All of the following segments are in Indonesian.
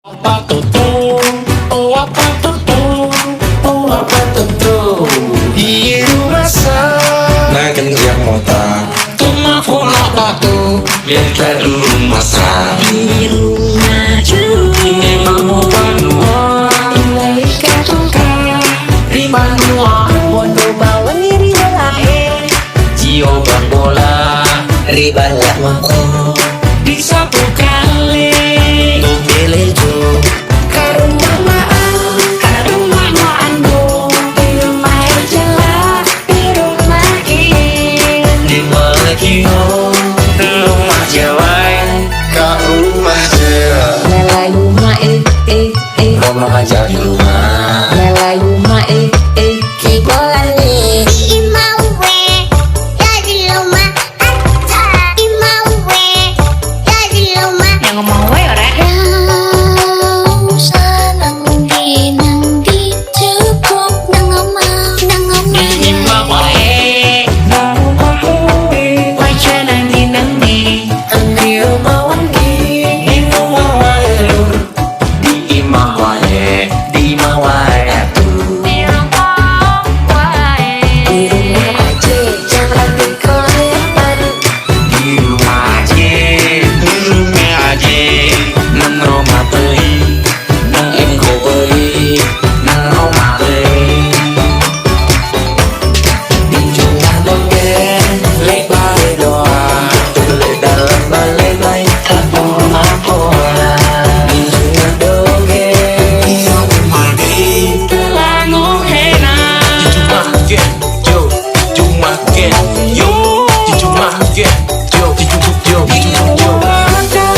Apa tuh tuh? Oh apa tuh tuh? Oh apa tuh tuh? Di rumah saya Makin siap motor Tuma pula batu Biar rumah saya Di rumah Ini mau banua Ilai katungka Riba nua Bondo bawa ngiri balae Jio bangbola Riba lah mako Di satu kali Tuh pilih tuh Karumah maan Karumah maan bo Di rumah jela Di rumah il Di mana kino Rumah jawai Ke rumah dia Nelai rumah Rumah aja di rumah Nelai rumah Kibolani Imawe, jadi luma aja. Imawe, jadi luma. Yang ngomong wae ora Nang di cukup nang omah. Ini mawae Wajan nangi Di rumah wangi Di rumah wae lur Di imah wae Di imah wae atuh Di rumah aja Jangan dikolekan Di rumah aja Di rumah aja Nang rumah beli Nang engko beli Nang rumah beli Di jumlah dongeng Lek balik doa Tulis dalam balik baik Aku mapola Di jumlah dongeng Di rumah di Telangu hena Di jumlah gen Yo Jumlah gen Yo Di jumlah gen Yo Di jumlah yo Di jumlah yo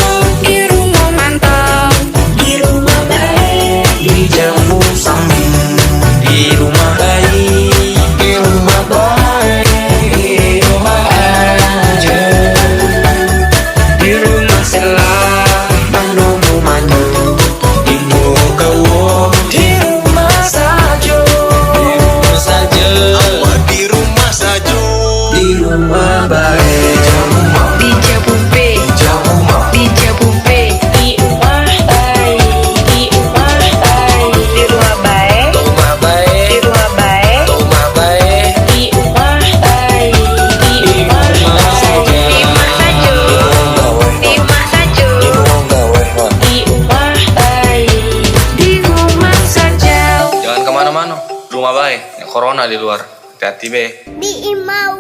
Di rumah mantap Di rumah baik Di jamu sambil Di rumah baik Di rumah baik Di rumah aja Di rumah selah Manu manu Di muka wo Di rumah saja Di rumah saja Di rumah saja Di rumah baik Di Jabupe Jamu Di Jabupe Di rumah baik Di rumah baik Di rumah baik Rumah baik Di rumah baik Rumah baik Di rumah baik Di rumah saja Di rumah saja Di rumah saja Di rumah baik Di rumah saja Jangan kemana-mana, rumah baik. Corona di luar. Hati-hati be. Di Imawe.